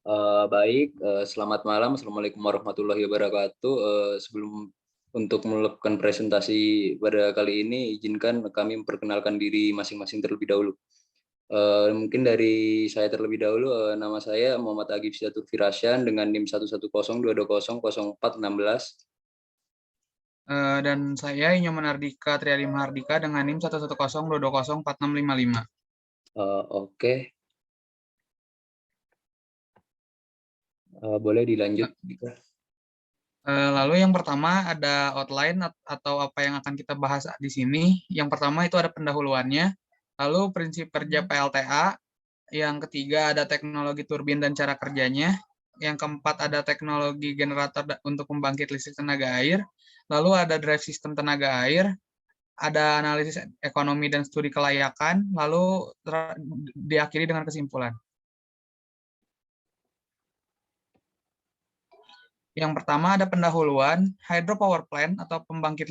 Baik, selamat malam. Assalamualaikum warahmatullahi wabarakatuh. Sebelum untuk melakukan presentasi pada kali ini, izinkan kami memperkenalkan diri masing-masing terlebih dahulu. Mungkin dari saya terlebih dahulu, nama saya Muhammad Agif Syatur Firasyan dengan NIM 11022000416. Dan saya Inyoman Ardika Triadi Mahardika dengan NIM 110220465. Oke, boleh dilanjut. Lalu yang pertama ada outline atau apa yang akan kita bahas di sini. Yang pertama itu ada pendahuluannya, lalu prinsip kerja PLTA, yang ketiga ada teknologi turbin dan cara kerjanya, yang keempat ada teknologi generator untuk pembangkit listrik tenaga air, lalu ada drive system tenaga air, ada analisis ekonomi dan studi kelayakan, lalu diakhiri dengan kesimpulan. Yang pertama ada pendahuluan. Hydropower plant atau pembangkit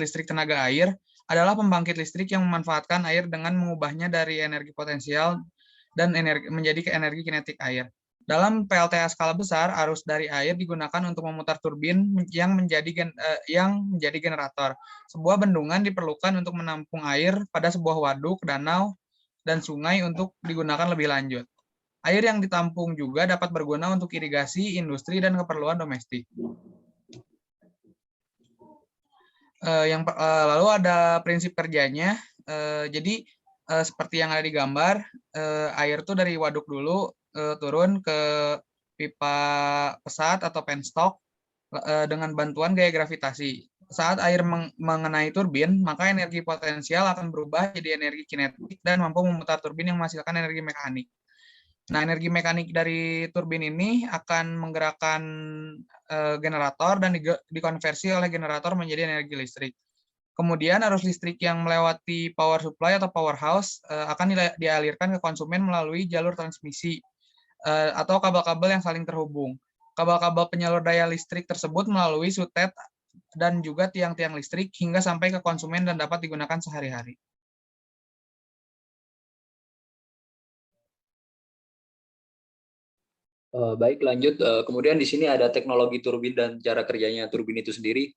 listrik tenaga air adalah pembangkit listrik yang memanfaatkan air dengan mengubahnya dari energi potensial dan menjadi energi kinetik air. Dalam PLTA skala besar, arus dari air digunakan untuk memutar turbin yang menjadi generator. Sebuah bendungan diperlukan untuk menampung air pada sebuah waduk, danau, dan sungai untuk digunakan lebih lanjut. Air yang ditampung juga dapat berguna untuk irigasi, industri, dan keperluan domestik. Lalu ada prinsip kerjanya. Jadi seperti yang ada di gambar, air tuh dari waduk dulu turun ke pipa pesat atau penstock dengan bantuan gaya gravitasi. Saat air mengenai turbin, maka energi potensial akan berubah jadi energi kinetik dan mampu memutar turbin yang menghasilkan energi mekanik. Nah, energi mekanik dari turbin ini akan menggerakkan generator dan dikonversi oleh generator menjadi energi listrik. Kemudian arus listrik yang melewati power supply atau powerhouse akan dialirkan ke konsumen melalui jalur transmisi atau kabel-kabel yang saling terhubung. Kabel-kabel penyalur daya listrik tersebut melalui sutet dan juga tiang-tiang listrik hingga sampai ke konsumen dan dapat digunakan sehari-hari. Baik, lanjut. Kemudian di sini ada teknologi turbin dan cara kerjanya turbin itu sendiri.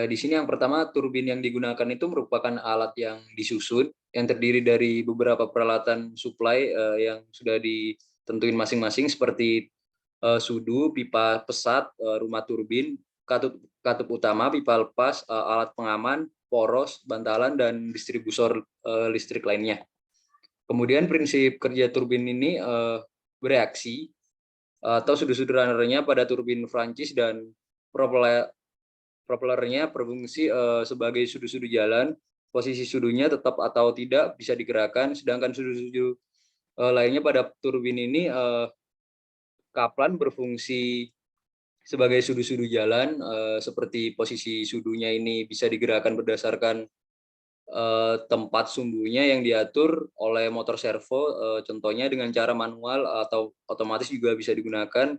Di sini yang pertama, turbin yang digunakan itu merupakan alat yang disusun yang terdiri dari beberapa peralatan supply yang sudah ditentuin masing-masing seperti sudu, pipa pesat, rumah turbin, katup utama, pipa lepas, alat pengaman, poros, bantalan, dan distributor listrik lainnya. Kemudian prinsip kerja turbin ini bereaksi atau sudu-sudu runner-nya pada turbin Prancis dan propellernya berfungsi sebagai sudu-sudu jalan. Posisi sudunya tetap atau tidak bisa digerakkan, sedangkan sudu-sudu lainnya pada turbin ini kaplan berfungsi sebagai sudu-sudu jalan, seperti posisi sudunya ini bisa digerakkan berdasarkan tempat sumbunya yang diatur oleh motor servo, contohnya dengan cara manual atau otomatis juga bisa digunakan.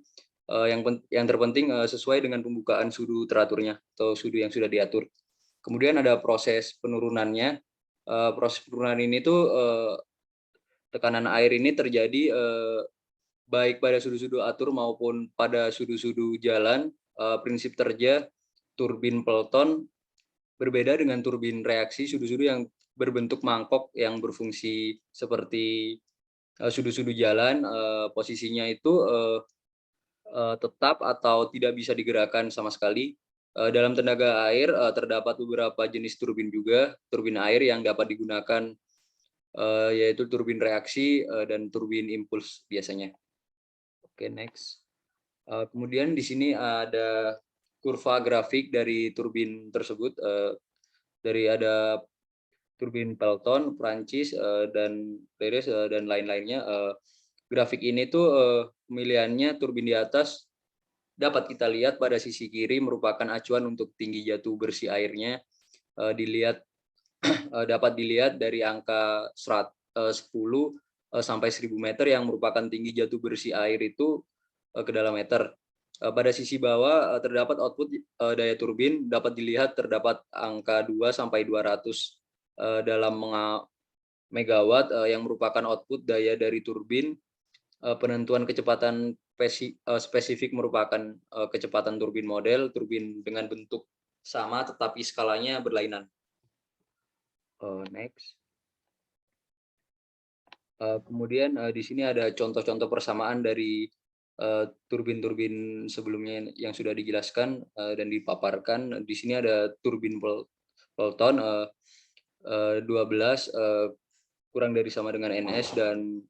Yang terpenting sesuai dengan pembukaan sudu teraturnya atau sudu yang sudah diatur. Kemudian ada proses penurunannya. Proses penurunan ini tuh tekanan air ini terjadi baik pada sudu-sudu atur maupun pada sudu-sudu jalan. Prinsip kerja turbin Pelton berbeda dengan turbin reaksi sudu-sudu yang berbentuk mangkok yang berfungsi seperti sudu-sudu jalan. Posisinya itu tetap atau tidak bisa digerakkan sama sekali. Dalam tenaga air terdapat beberapa jenis turbin juga, turbin air yang dapat digunakan yaitu turbin reaksi dan turbin impuls biasanya. Oke, next. Kemudian di sini ada kurva grafik dari turbin tersebut. Dari ada turbin Pelton, Prancis, dan Beres dan lain-lainnya. Grafik ini tuh pemilihannya turbin di atas dapat kita lihat pada sisi kiri merupakan acuan untuk tinggi jatuh bersih airnya. Dapat dilihat dari angka 10 sampai 1000 meter yang merupakan tinggi jatuh bersih air itu ke dalam meter. Pada sisi bawah terdapat output daya turbin, dapat dilihat terdapat angka 2 sampai 200 dalam megawatt yang merupakan output daya dari turbin. penentuan kecepatan spesifik merupakan kecepatan turbin model, turbin dengan bentuk sama tetapi skalanya berlainan. Next. Kemudian di sini ada contoh-contoh persamaan dari turbin-turbin sebelumnya yang sudah dijelaskan dan dipaparkan. Di sini ada turbin Pelton 12 kurang dari sama dengan NS dan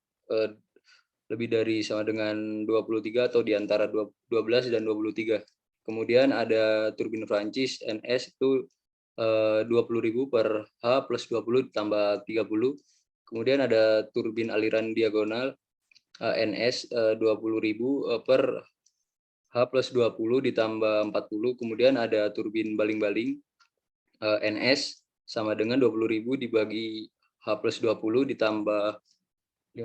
lebih dari sama dengan 23 atau di antara 12 dan 23. Kemudian ada turbin Prancis NS itu 20.000 per H plus 20 ditambah 30. Kemudian ada turbin aliran diagonal NS 20.000 per H plus 20 ditambah 40. Kemudian ada turbin baling-baling NS sama dengan 20.000 dibagi H plus 20 ditambah 50.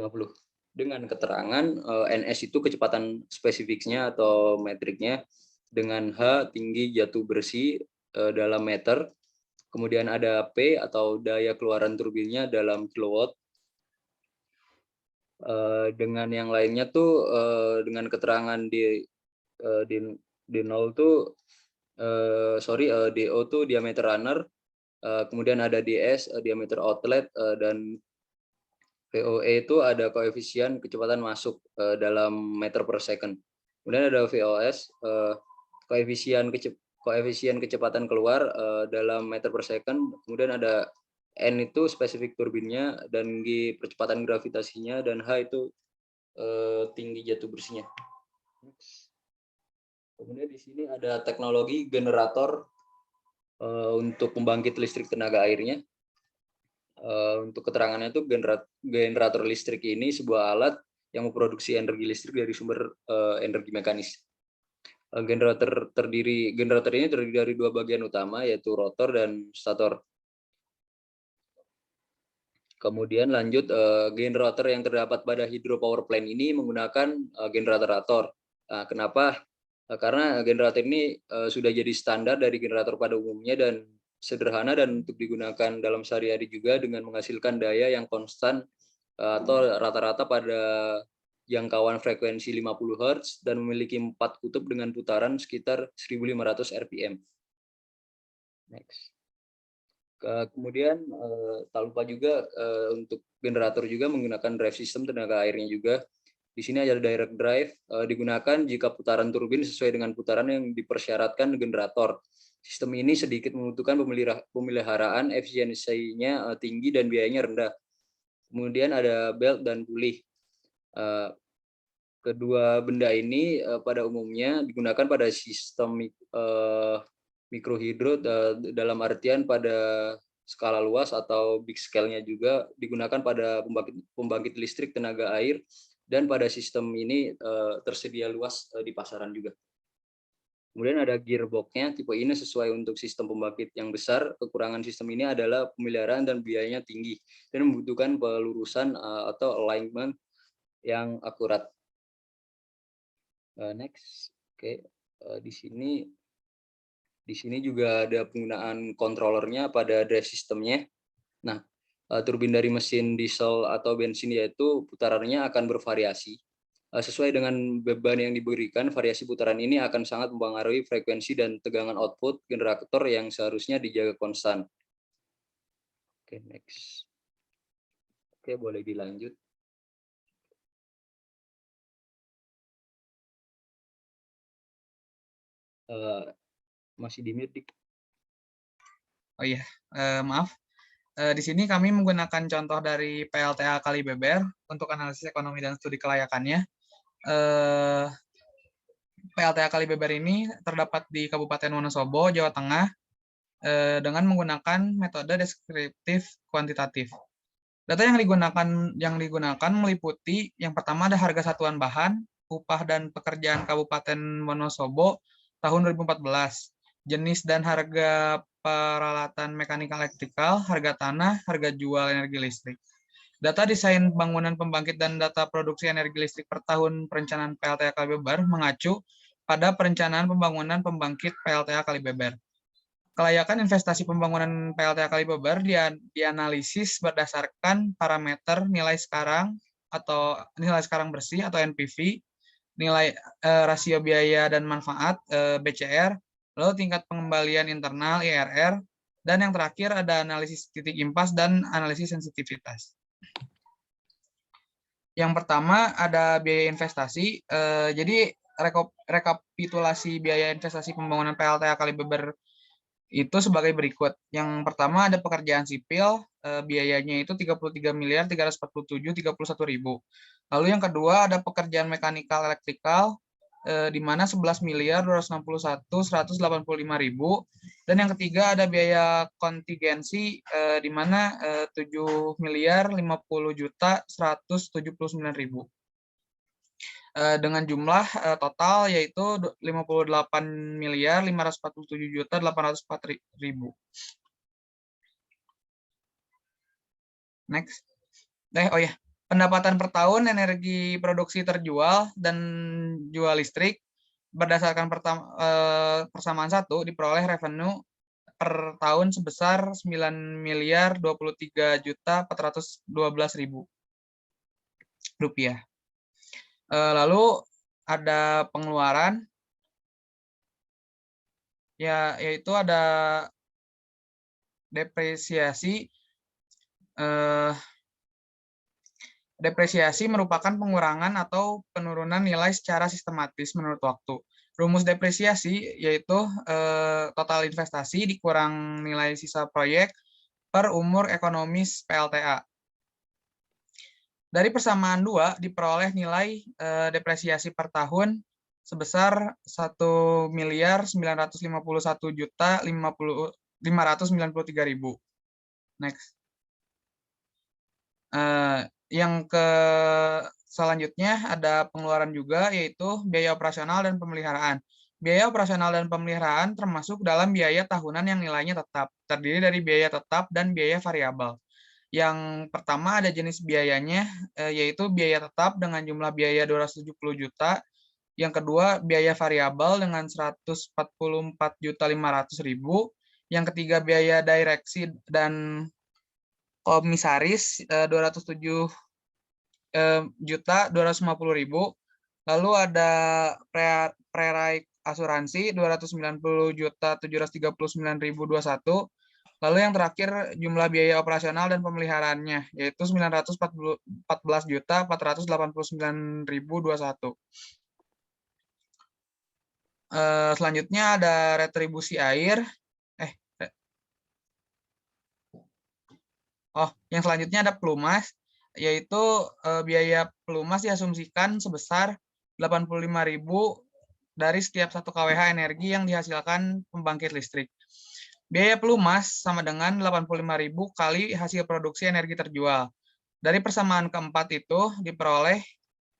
Dengan keterangan NS itu kecepatan spesifiknya atau metriknya dengan H tinggi jatuh bersih dalam meter. Kemudian ada P atau daya keluaran turbinnya dalam kilowatt. Dengan yang lainnya tuh dengan keterangan di 0 tuh DO tuh diameter runner, kemudian ada DS diameter outlet, dan VOE itu ada koefisien kecepatan masuk dalam meter per second. Kemudian ada VOS koefisien kecepatan keluar dalam meter per second. Kemudian ada N itu spesifik turbinnya, dan G percepatan gravitasinya, dan H itu tinggi jatuh bersihnya. Kemudian di sini ada teknologi generator untuk pembangkit listrik tenaga airnya. Untuk keterangannya itu generator listrik ini sebuah alat yang memproduksi energi listrik dari sumber energi mekanis. Generator ini terdiri dari dua bagian utama, yaitu rotor dan stator. Kemudian lanjut, generator yang terdapat pada hydropower plant ini menggunakan generator rotor. Nah, kenapa? Karena generator ini sudah jadi standar dari generator pada umumnya dan sederhana dan untuk digunakan dalam sehari-hari juga dengan menghasilkan daya yang konstan atau rata-rata pada jangkauan frekuensi 50 Hz dan memiliki 4 kutub dengan putaran sekitar 1.500 RPM. Next. Kemudian tak lupa juga untuk generator juga menggunakan drive system tenaga airnya juga. Di sini ada direct drive, digunakan jika putaran turbin sesuai dengan putaran yang dipersyaratkan generator. Sistem ini sedikit membutuhkan pemeliharaan, efisiensinya tinggi dan biayanya rendah. Kemudian ada belt dan pulley. Kedua benda ini pada umumnya digunakan pada sistem mikrohidro dalam artian pada skala luas atau big scale-nya juga digunakan pada pembangkit listrik tenaga air, dan pada sistem ini tersedia luas di pasaran juga. Kemudian ada gearbox-nya, tipe ini sesuai untuk sistem pembangkit yang besar. Kekurangan sistem ini adalah pemeliharaan dan biayanya tinggi dan membutuhkan pelurusan atau alignment yang akurat. Next, oke. Di sini juga ada penggunaan controllernya pada drive systemnya. Nah, turbin dari mesin diesel atau bensin yaitu putarannya akan bervariasi. Sesuai dengan beban yang diberikan, variasi putaran ini akan sangat mempengaruhi frekuensi dan tegangan output generator yang seharusnya dijaga konstan. Oke, next. Oke, boleh dilanjut. Masih di mute. Oh iya, maaf. Di sini kami menggunakan contoh dari PLTA Kalibeber untuk analisis ekonomi dan studi kelayakannya. PLTA Kalibeber ini terdapat di Kabupaten Wonosobo, Jawa Tengah, dengan menggunakan metode deskriptif kuantitatif. Data yang digunakan meliputi yang pertama ada harga satuan bahan, upah dan pekerjaan Kabupaten Wonosobo tahun 2014, jenis dan harga peralatan mekanikal elektrikal, harga tanah, harga jual energi listrik. Data desain bangunan pembangkit dan data produksi energi listrik per tahun perencanaan PLTA Kalibeber mengacu pada perencanaan pembangunan pembangkit PLTA Kalibeber. Kelayakan investasi pembangunan PLTA Kalibeber dianalisis berdasarkan parameter nilai sekarang, atau nilai sekarang bersih atau NPV, nilai rasio biaya dan manfaat BCR, lalu tingkat pengembalian internal IRR, dan yang terakhir ada analisis titik impas dan analisis sensitivitas. Yang pertama ada biaya investasi. Jadi rekapitulasi biaya investasi pembangunan PLTA Kalibeber itu sebagai berikut. Yang pertama ada pekerjaan sipil, biayanya itu 33.347.031.000. Lalu yang kedua ada pekerjaan mekanikal elektrikal, di mana 11.261.185.000. Dan yang ketiga ada biaya kontingensi, di mana 7.050.179.000. Dengan jumlah total yaitu 58.547.804.000. Next. Oh ya, pendapatan per tahun energi produksi terjual dan jual listrik berdasarkan persamaan 1 diperoleh revenue per tahun sebesar 9.023.412.000 rupiah. Lalu ada pengeluaran, yaitu ada depresiasi. Depresiasi merupakan pengurangan atau penurunan nilai secara sistematis menurut waktu. Rumus depresiasi yaitu total investasi dikurang nilai sisa proyek per umur ekonomis PLTA. Dari persamaan 2 diperoleh nilai depresiasi per tahun sebesar 1.951.593.000. Next. Yang selanjutnya ada pengeluaran juga, yaitu biaya operasional dan pemeliharaan. Biaya operasional dan pemeliharaan termasuk dalam biaya tahunan yang nilainya tetap, terdiri dari biaya tetap dan biaya variabel. Yang pertama ada jenis biayanya, yaitu biaya tetap dengan jumlah biaya 270 juta. Yang kedua biaya variabel dengan 144.500.000. Yang ketiga biaya direksi dan komisaris 207.250.000. Lalu ada preraik asuransi 290.739.021. Lalu yang terakhir jumlah biaya operasional dan pemeliharaannya yaitu 914.489.021. Selanjutnya ada retribusi air. Yang selanjutnya ada pelumas, yaitu biaya pelumas diasumsikan sebesar 85.000 dari setiap 1 kWh energi yang dihasilkan pembangkit listrik. Biaya pelumas sama dengan 85.000 kali hasil produksi energi terjual. Dari persamaan keempat itu diperoleh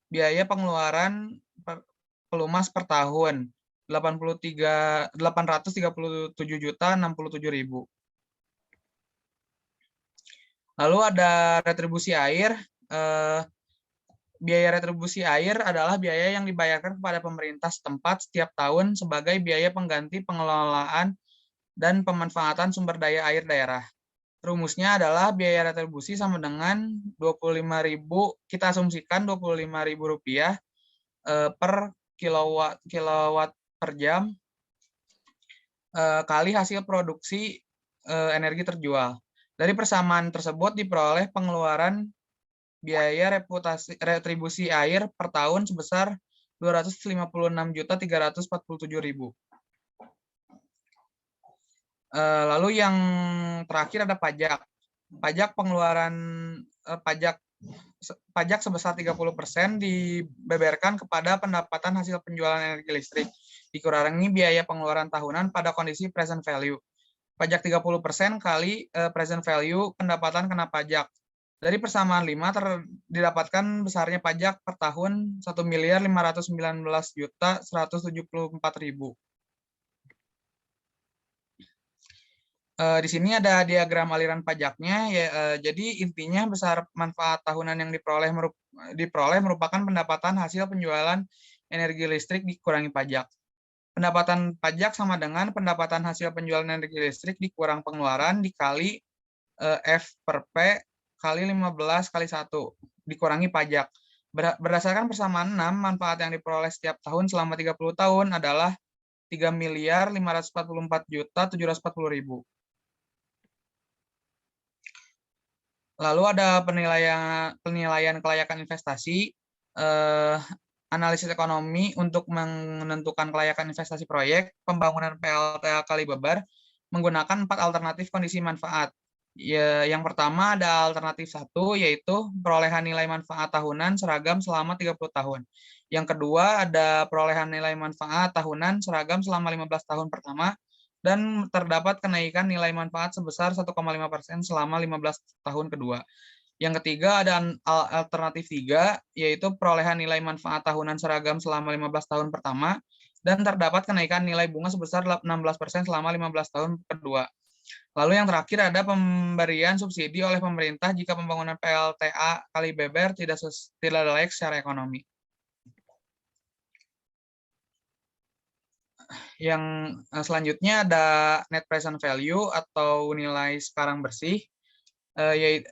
biaya pengeluaran pelumas per tahun 837.067.000. Lalu ada retribusi air. Biaya retribusi air adalah biaya yang dibayarkan kepada pemerintah setempat setiap tahun sebagai biaya pengganti pengelolaan dan pemanfaatan sumber daya air daerah. Rumusnya adalah biaya retribusi sama dengan 25.000, kita asumsikan 25.000 rupiah per kilowatt per jam kali hasil produksi energi terjual. Dari persamaan tersebut diperoleh pengeluaran biaya retribusi air per tahun sebesar 256.347.000. Lalu yang terakhir ada pajak. Pajak sebesar 30% dibeberkan kepada pendapatan hasil penjualan energi listrik. Dikurangi biaya pengeluaran tahunan pada kondisi present value. Pajak 30% kali present value pendapatan kena pajak. Dari persamaan 5 didapatkan besarnya pajak per tahun 1.519.174.000. Di sini ada diagram aliran pajaknya. Jadi intinya besar manfaat tahunan yang diperoleh merupakan pendapatan hasil penjualan energi listrik dikurangi pajak. Pendapatan pajak sama dengan pendapatan hasil penjualan energi listrik dikurang pengeluaran dikali F per P kali 15 kali 1. dikurangi pajak. Berdasarkan persamaan 6, manfaat yang diperoleh setiap tahun selama 30 tahun adalah 3.544.740.000. Lalu ada penilaian kelayakan investasi, analisis ekonomi untuk menentukan kelayakan investasi proyek, pembangunan PLTA Kalibabar menggunakan 4 alternatif kondisi manfaat. Ya, yang pertama ada alternatif 1, yaitu perolehan nilai manfaat tahunan seragam selama 30 tahun. Yang kedua ada perolehan nilai manfaat tahunan seragam selama 15 tahun pertama, dan terdapat kenaikan nilai manfaat sebesar 1,5% selama 15 tahun kedua. Yang ketiga ada alternatif 3, yaitu perolehan nilai manfaat tahunan seragam selama 15 tahun pertama, dan terdapat kenaikan nilai bunga sebesar 16% selama 15 tahun kedua. Lalu yang terakhir ada pemberian subsidi oleh pemerintah jika pembangunan PLTA Kalibeber tidak layak secara ekonomi. Yang selanjutnya ada net present value atau nilai sekarang bersih, yaitu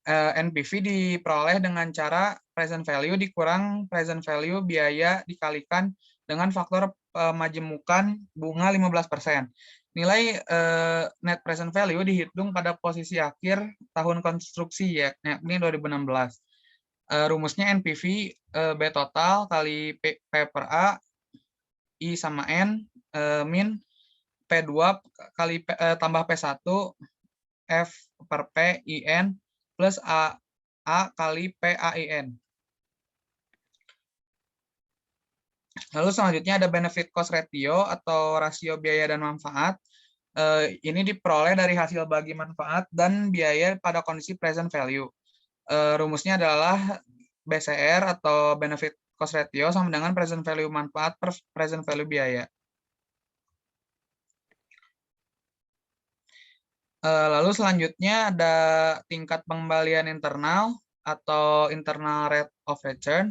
NPV diperoleh dengan cara present value dikurang present value biaya dikalikan dengan faktor pemajemukan bunga 15%. Nilai net present value dihitung pada posisi akhir tahun konstruksi, yakni 2016. Rumusnya NPV B total kali P per A I sama N min P2 kali tambah P1 F per P IN plus A kali PAIN. Lalu selanjutnya ada benefit cost ratio atau rasio biaya dan manfaat. Ini diperoleh dari hasil bagi manfaat dan biaya pada kondisi present value. Rumusnya adalah BCR atau benefit cost ratio sama dengan present value manfaat per present value biaya. Lalu selanjutnya ada tingkat pengembalian internal atau internal rate of return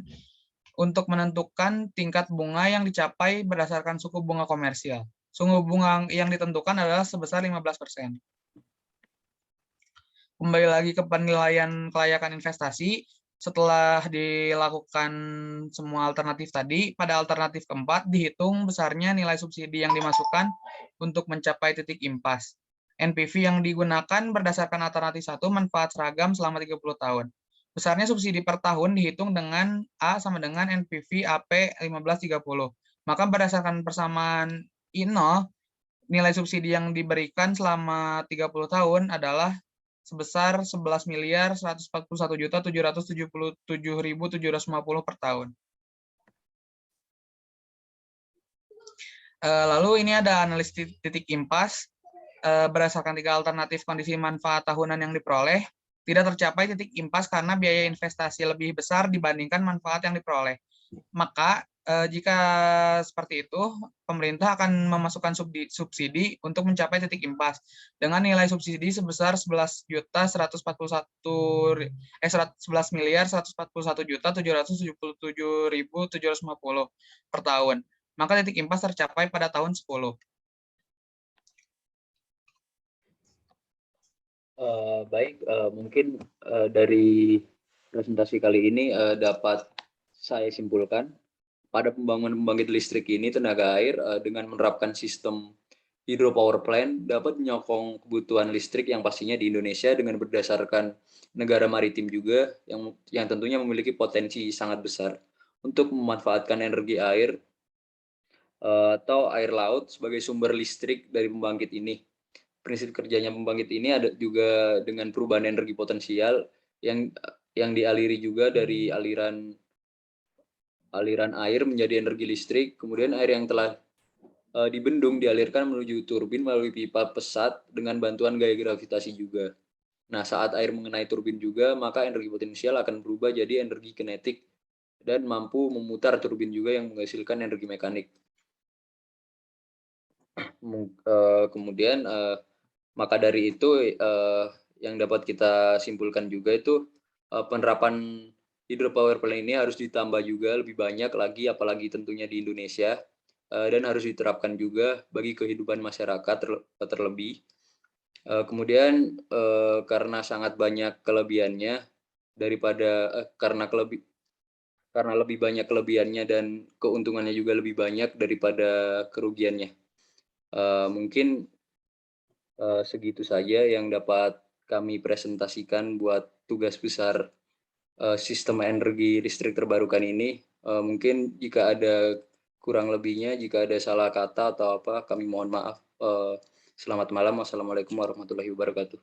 untuk menentukan tingkat bunga yang dicapai berdasarkan suku bunga komersial. Suku bunga yang ditentukan adalah sebesar 15%. Kembali lagi ke penilaian kelayakan investasi, setelah dilakukan semua alternatif tadi, pada alternatif keempat dihitung besarnya nilai subsidi yang dimasukkan untuk mencapai titik impas. NPV yang digunakan berdasarkan alternatif 1 manfaat seragam selama 30 tahun. Besarnya subsidi per tahun dihitung dengan A sama dengan NPV AP 1530. Maka berdasarkan persamaan I0, nilai subsidi yang diberikan selama 30 tahun adalah sebesar 11.141.777.750 per tahun. Lalu ini ada analisis titik impas. Berdasarkan 3 alternatif kondisi manfaat tahunan yang diperoleh, tidak tercapai titik impas karena biaya investasi lebih besar dibandingkan manfaat yang diperoleh. Maka jika seperti itu, pemerintah akan memasukkan subsidi untuk mencapai titik impas dengan nilai subsidi sebesar 11.141.777.750 per tahun. Maka titik impas tercapai pada tahun 10. Baik, mungkin dari presentasi kali ini dapat saya simpulkan pada pembangunan pembangkit listrik ini tenaga air dengan menerapkan sistem hydropower plant dapat menyokong kebutuhan listrik yang pastinya di Indonesia dengan berdasarkan negara maritim juga yang tentunya memiliki potensi sangat besar untuk memanfaatkan energi air atau air laut sebagai sumber listrik dari pembangkit ini. Prinsip kerjanya pembangkit ini ada juga dengan perubahan energi potensial yang dialiri juga dari aliran air menjadi energi listrik, kemudian air yang telah dibendung dialirkan menuju turbin melalui pipa pesat dengan bantuan gaya gravitasi juga. Nah, saat air mengenai turbin juga, maka energi potensial akan berubah jadi energi kinetik dan mampu memutar turbin juga yang menghasilkan energi mekanik. Kemudian maka dari itu yang dapat kita simpulkan juga itu penerapan hydropower plant ini harus ditambah juga lebih banyak lagi, apalagi tentunya di Indonesia, dan harus diterapkan juga bagi kehidupan masyarakat terlebih. Kemudian karena sangat banyak kelebihannya, karena lebih banyak kelebihannya dan keuntungannya juga lebih banyak daripada kerugiannya. Mungkin segitu saja yang dapat kami presentasikan buat tugas besar sistem energi listrik terbarukan ini. Mungkin jika ada kurang lebihnya, jika ada salah kata atau apa, kami mohon maaf. Selamat malam. Wassalamualaikum warahmatullahi wabarakatuh.